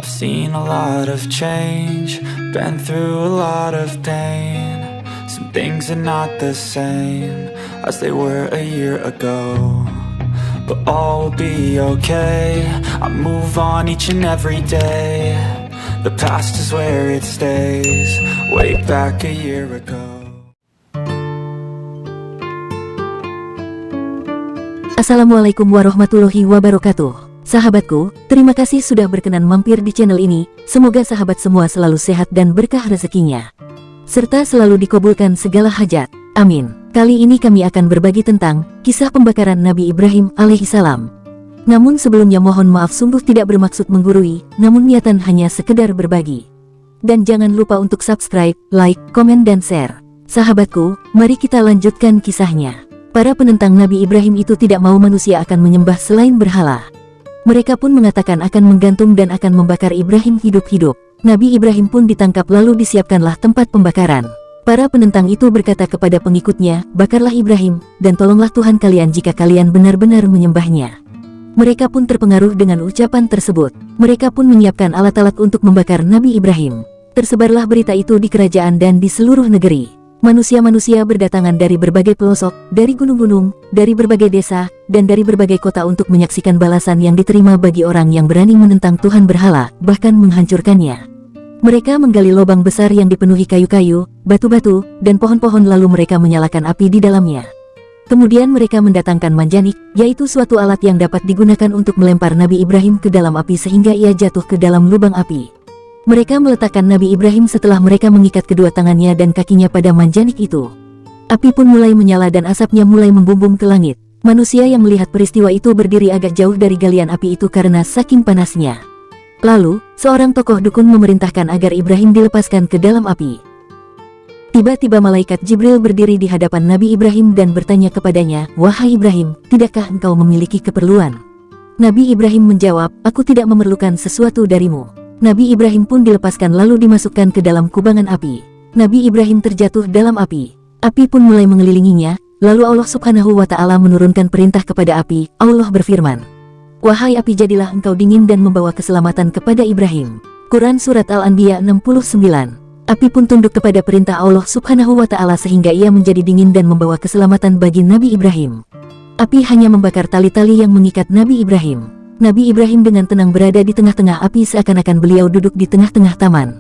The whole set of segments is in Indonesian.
Seen a lot of change, been through a lot of pain. Some things are not the same as they were a year ago, but all will be okay. I move on each and every day. The past is where it stays, way back a year ago. Assalamualaikum warahmatullahi wabarakatuh. Sahabatku, terima kasih sudah berkenan mampir di channel ini. Semoga sahabat semua selalu sehat dan berkah rezekinya, serta selalu dikabulkan segala hajat. Amin. Kali ini kami akan berbagi tentang kisah pembakaran Nabi Ibrahim alaihissalam. Namun sebelumnya mohon maaf, sungguh tidak bermaksud menggurui, namun niatan hanya sekedar berbagi. Dan jangan lupa untuk subscribe, like, komen dan share. Sahabatku, mari kita lanjutkan kisahnya. Para penentang Nabi Ibrahim itu tidak mau manusia akan menyembah selain berhala. Mereka pun mengatakan akan menggantung dan akan membakar Ibrahim hidup-hidup. Nabi Ibrahim pun ditangkap lalu disiapkanlah tempat pembakaran. Para penentang itu berkata kepada pengikutnya, "Bakarlah Ibrahim, dan tolonglah Tuhan kalian jika kalian benar-benar menyembahnya." Mereka pun terpengaruh dengan ucapan tersebut. Mereka pun menyiapkan alat-alat untuk membakar Nabi Ibrahim. Tersebarlah berita itu di kerajaan dan di seluruh negeri. Manusia-manusia berdatangan dari berbagai pelosok, dari gunung-gunung, dari berbagai desa, dan dari berbagai kota untuk menyaksikan balasan yang diterima bagi orang yang berani menentang Tuhan berhala, bahkan menghancurkannya. Mereka menggali lubang besar yang dipenuhi kayu-kayu, batu-batu, dan pohon-pohon, lalu mereka menyalakan api di dalamnya. Kemudian mereka mendatangkan manjanik, yaitu suatu alat yang dapat digunakan untuk melempar Nabi Ibrahim ke dalam api sehingga ia jatuh ke dalam lubang api. Mereka meletakkan Nabi Ibrahim setelah mereka mengikat kedua tangannya dan kakinya pada manjanik itu. Api pun mulai menyala dan asapnya mulai membumbung ke langit. Manusia yang melihat peristiwa itu berdiri agak jauh dari galian api itu karena saking panasnya. Lalu, seorang tokoh dukun memerintahkan agar Ibrahim dilepaskan ke dalam api. Tiba-tiba malaikat Jibril berdiri di hadapan Nabi Ibrahim dan bertanya kepadanya, "Wahai Ibrahim, tidakkah engkau memiliki keperluan?" Nabi Ibrahim menjawab, "Aku tidak memerlukan sesuatu darimu." Nabi Ibrahim pun dilepaskan lalu dimasukkan ke dalam kubangan api. Nabi Ibrahim terjatuh dalam api. Api pun mulai mengelilinginya, lalu Allah Subhanahu wa Ta'ala menurunkan perintah kepada api. Allah berfirman, "Wahai api, jadilah engkau dingin dan membawa keselamatan kepada Ibrahim." Quran Surat Al-Anbiya 69. Api pun tunduk kepada perintah Allah Subhanahu wa Ta'ala sehingga ia menjadi dingin dan membawa keselamatan bagi Nabi Ibrahim. Api hanya membakar tali-tali yang mengikat Nabi Ibrahim. Nabi Ibrahim dengan tenang berada di tengah-tengah api seakan-akan beliau duduk di tengah-tengah taman.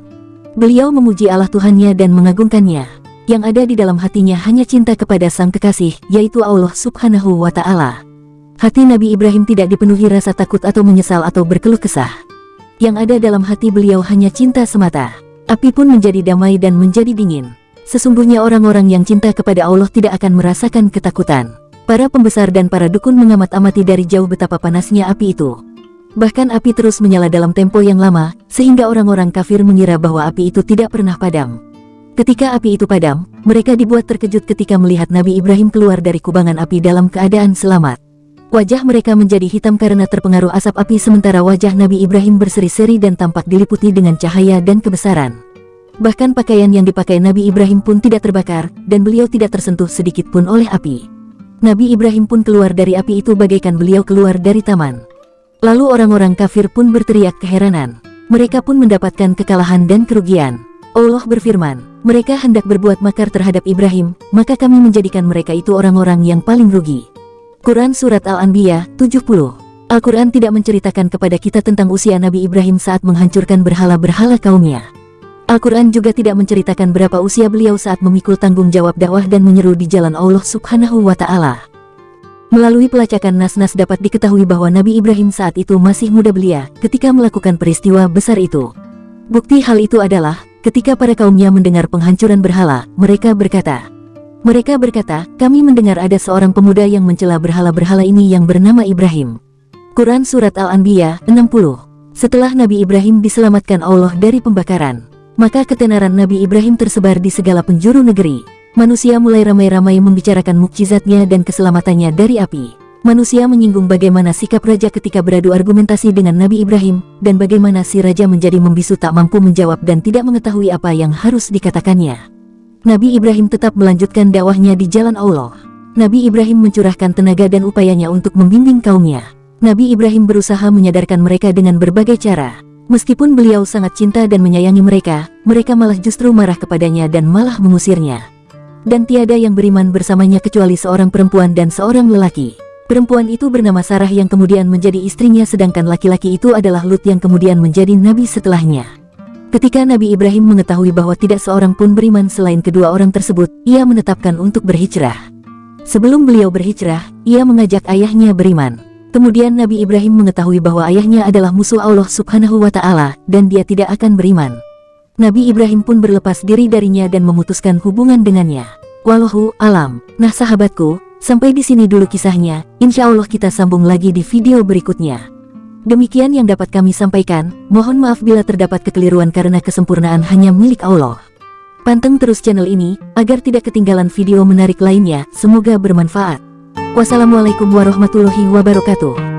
Beliau memuji Allah Tuhannya dan mengagungkannya. Yang ada di dalam hatinya hanya cinta kepada Sang Kekasih, yaitu Allah Subhanahu wa Ta'ala. Hati Nabi Ibrahim tidak dipenuhi rasa takut atau menyesal atau berkeluh kesah. Yang ada dalam hati beliau hanya cinta semata. Api pun menjadi damai dan menjadi dingin. Sesungguhnya orang-orang yang cinta kepada Allah tidak akan merasakan ketakutan. Para pembesar dan para dukun mengamat-amati dari jauh betapa panasnya api itu. Bahkan api terus menyala dalam tempo yang lama, sehingga orang-orang kafir mengira bahwa api itu tidak pernah padam. Ketika api itu padam, mereka dibuat terkejut ketika melihat Nabi Ibrahim keluar dari kubangan api dalam keadaan selamat. Wajah mereka menjadi hitam karena terpengaruh asap api, sementara wajah Nabi Ibrahim berseri-seri dan tampak diliputi dengan cahaya dan kebesaran. Bahkan pakaian yang dipakai Nabi Ibrahim pun tidak terbakar, dan beliau tidak tersentuh sedikit pun oleh api. Nabi Ibrahim pun keluar dari api itu bagaikan beliau keluar dari taman. Lalu orang-orang kafir pun berteriak keheranan. Mereka pun mendapatkan kekalahan dan kerugian. Allah berfirman, "Mereka hendak berbuat makar terhadap Ibrahim, maka kami menjadikan mereka itu orang-orang yang paling rugi." Quran Surat Al-Anbiya 70. Al-Quran tidak menceritakan kepada kita tentang usia Nabi Ibrahim saat menghancurkan berhala-berhala kaumnya. Al-Quran juga tidak menceritakan berapa usia beliau saat memikul tanggung jawab dakwah dan menyeru di jalan Allah Subhanahu wa Ta'ala. Melalui pelacakan nas-nas dapat diketahui bahwa Nabi Ibrahim saat itu masih muda belia ketika melakukan peristiwa besar itu. Bukti hal itu adalah ketika para kaumnya mendengar penghancuran berhala, mereka berkata, "Kami mendengar ada seorang pemuda yang mencela berhala-berhala ini yang bernama Ibrahim." Quran Surat Al-Anbiya 60. Setelah Nabi Ibrahim diselamatkan Allah dari pembakaran, maka ketenaran Nabi Ibrahim tersebar di segala penjuru negeri. Manusia mulai ramai-ramai membicarakan mukjizatnya dan keselamatannya dari api. Manusia menyinggung bagaimana sikap raja ketika beradu argumentasi dengan Nabi Ibrahim, dan bagaimana si raja menjadi membisu tak mampu menjawab dan tidak mengetahui apa yang harus dikatakannya. Nabi Ibrahim tetap melanjutkan dakwahnya di jalan Allah. Nabi Ibrahim mencurahkan tenaga dan upayanya untuk membimbing kaumnya. Nabi Ibrahim berusaha menyadarkan mereka dengan berbagai cara. Meskipun beliau sangat cinta dan menyayangi mereka, mereka malah justru marah kepadanya dan malah mengusirnya. Dan tiada yang beriman bersamanya kecuali seorang perempuan dan seorang lelaki. Perempuan itu bernama Sarah yang kemudian menjadi istrinya, sedangkan laki-laki itu adalah Lut yang kemudian menjadi nabi setelahnya. Ketika Nabi Ibrahim mengetahui bahwa tidak seorang pun beriman selain kedua orang tersebut, ia menetapkan untuk berhijrah. Sebelum beliau berhijrah, ia mengajak ayahnya beriman. Kemudian Nabi Ibrahim mengetahui bahwa ayahnya adalah musuh Allah Subhanahu wa Ta'ala, dan dia tidak akan beriman. Nabi Ibrahim pun berlepas diri darinya dan memutuskan hubungan dengannya. Wallahu alam. Nah sahabatku, sampai di sini dulu kisahnya. Insya Allah kita sambung lagi di video berikutnya. Demikian yang dapat kami sampaikan. Mohon maaf bila terdapat kekeliruan karena kesempurnaan hanya milik Allah. Panteng terus channel ini agar tidak ketinggalan video menarik lainnya. Semoga bermanfaat. Wassalamualaikum warahmatullahi wabarakatuh.